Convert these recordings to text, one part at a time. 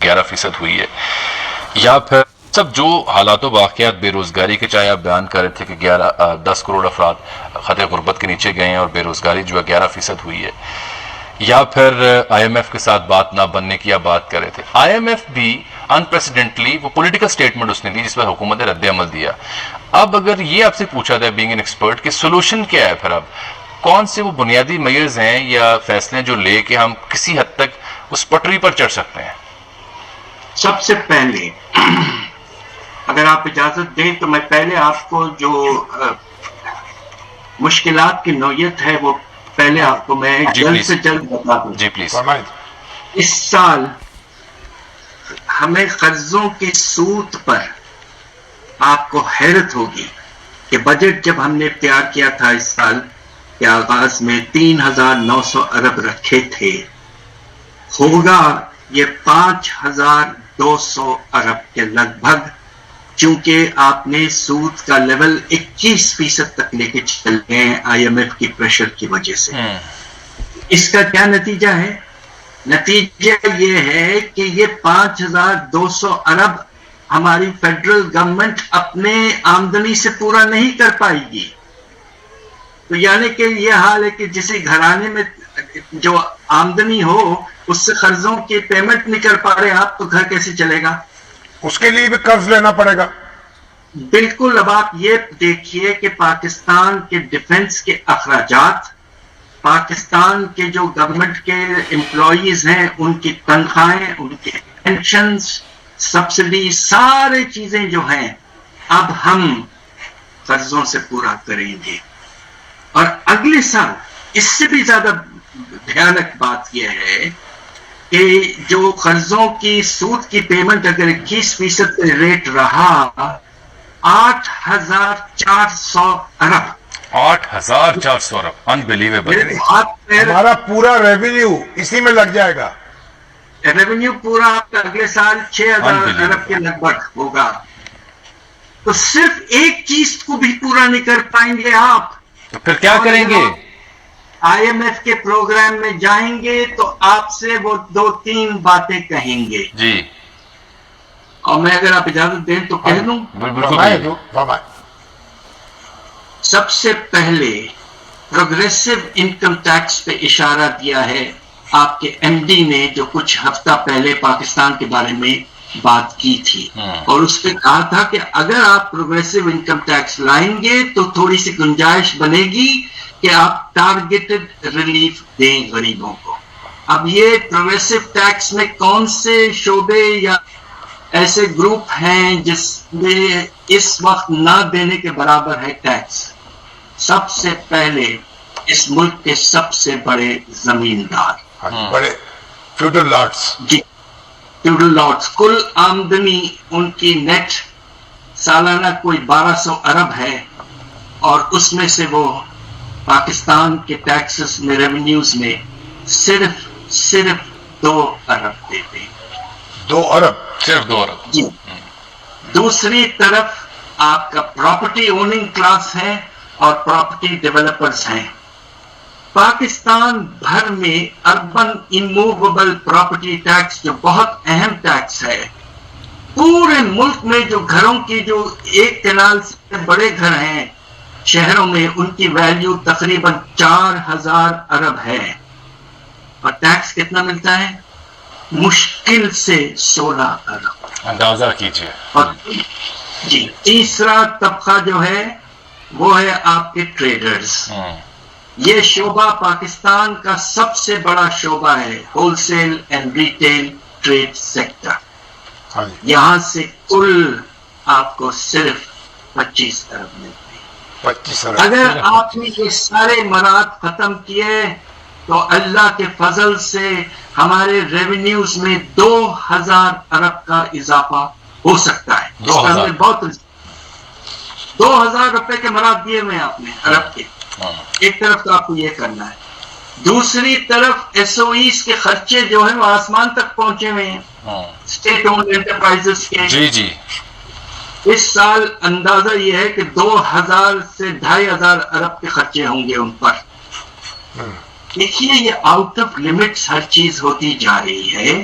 11% ہوئی ہے، یا پھر سب جو حالات و واقعات بے روزگاری کے، چاہے آپ بیان کر رہے تھے کہ 10 کروڑ افراد خطے غربت کے نیچے گئے ہیں اور بے روزگاری جو ہے 11% ہوئی ہے، یا پھر آئی ایم ایف کے ساتھ بات نہ بننے کی آپ بات کر رہے تھے. آئی ایم ایف بھی انپریسیڈنٹلی وہ پولیٹیکل سٹیٹمنٹ اس نے دی جس پر حکومت نے رد عمل دیا. اب اگر یہ آپ سے پوچھا جائے بینگ این ایکسپرٹ کہ سولوشن کیا ہے، پھر اب کون سے وہ بنیادی میئرز ہیں یا فیصلے جو لے کے ہم کسی حد تک اس پٹری پر چڑھ سکتے ہیں؟ سب سے پہلے اگر آپ اجازت دیں تو میں پہلے آپ کو جو مشکلات کی نوعیت ہے وہ پہلے آپ کو میں جلد سے جلد بتا دوں. جی پلیز. اس سال ہمیں قرضوں کی سود پر آپ کو حیرت ہوگی کہ بجٹ جب ہم نے تیار کیا تھا اس سال کے آغاز میں 3,900 ارب رکھے تھے، ہوگا یہ 5,200 ارب کے لگ بھگ، چونکہ آپ نے سود کا لیول 21% تک لے کے چل گئے ہیں آئی ایم ایف کی پریشر کی وجہ سے. اس کا کیا نتیجہ ہے؟ نتیجہ یہ ہے کہ یہ 5,200 ارب ہماری فیڈرل گورنمنٹ اپنے آمدنی سے پورا نہیں کر پائے گی. تو یعنی کہ یہ حال ہے کہ جسے گھرانے میں جو آمدنی ہو اس سے قرضوں کی پیمنٹ نہیں کر پا رہے آپ، تو گھر کیسے چلے گا؟ اس کے لیے بھی قرض لینا پڑے گا. بالکل. اب آپ یہ دیکھیے کہ پاکستان کے ڈیفنس کے اخراجات، پاکستان کے جو گورنمنٹ کے امپلائیز ہیں ان کی تنخواہیں، ان کے پینشنز، سبسڈی، سارے چیزیں جو ہیں اب ہم قرضوں سے پورا کریں گے. اور اگلے سال اس سے بھی زیادہ بھیانک بات یہ ہے کہ جو قرضوں کی سود کی پیمنٹ اگر 21% ریٹ رہا، 8,400 ارب. 8,400 ارب انبلیویبل. ہمارا پورا ریونیو اسی میں لگ جائے گا. ریونیو پورا آپ کا اگلے سال 6,000 ارب کے لگ بھگ ہوگا. تو صرف ایک چیز کو بھی پورا نہیں کر پائیں گے آپ، تو پھر کیا کریں گے؟ آئی ایم ایف کے پروگرام میں جائیں گے تو آپ سے وہ 2-3 باتیں کہیں گے. جی. اور میں اگر آپ اجازت دیں تو کہہ دوں. سب سے پہلے پروگریسو انکم ٹیکس پہ اشارہ دیا ہے آپ کے ایم ڈی نے، جو کچھ ہفتہ پہلے پاکستان کے بارے میں بات کی تھی، اور اس پہ کہا تھا کہ اگر آپ پروگریسو انکم ٹیکس لائیں گے تو تھوڑی سی گنجائش بنے گی کہ آپ ٹارگیٹڈ ریلیف دیں غریبوں کو. اب یہ پروگریسو ٹیکس میں کون سے شعبے یا ایسے گروپ ہیں جس میں اس وقت نہ دینے کے برابر ہے ٹیکس؟ سب سے پہلے اس ملک کے سب سے بڑے زمیندار، بڑے فیوڈل لاٹس. جی، فیوڈل لاٹس. کل آمدنی ان کی نیٹ سالانہ کوئی 1,200 ارب ہے، اور اس میں سے وہ پاکستان کے ٹیکسز میں، ریونیوز میں صرف 2 ارب دیتے ہیں. 2 ارب؟ صرف 2 ارب. جی. دوسری طرف آپ کا پراپرٹی اوننگ کلاس ہے اور پراپرٹی ڈیولپرز ہیں. پاکستان بھر میں اربن اموویبل پراپرٹی ٹیکس جو بہت اہم ٹیکس ہے، پورے ملک میں جو گھروں کی جو 1 کنال سے بڑے گھر ہیں شہروں میں، ان کی ویلیو تقریباً 4,000 ارب ہے. اور ٹیکس کتنا ملتا ہے؟ مشکل سے 16 ارب. اندازہ کیجئے. اور جی، تیسرا طبقہ جو ہے وہ ہے آپ کے ٹریڈرز. یہ شعبہ پاکستان کا سب سے بڑا شعبہ ہے، wholesale and retail trade sector. یہاں سے کل آپ کو صرف 25 ارب ملتے ہیں. 25 ارب. اگر آپ نے یہ سارے مراد ختم کیے تو اللہ کے فضل سے ہمارے ریونیوز میں 2,000 ارب کا اضافہ ہو سکتا ہے. 2,000 روپے کے مراد دیے ہوئے آپ نے ارب کے. ایک طرف تو آپ کو یہ کرنا ہے، دوسری طرف ایس او ایز کے خرچے جو ہیں وہ آسمان تک پہنچے ہوئے ہیں اسٹیٹ اونڈ انٹرپرائزز کے. جی جی. اس سال اندازہ یہ ہے کہ 2,000 سے 2,500 ارب کے خرچے ہوں گے ان پر. دیکھیے یہ آؤٹ آف لمٹس ہر چیز ہوتی جا رہی ہے.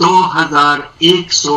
2100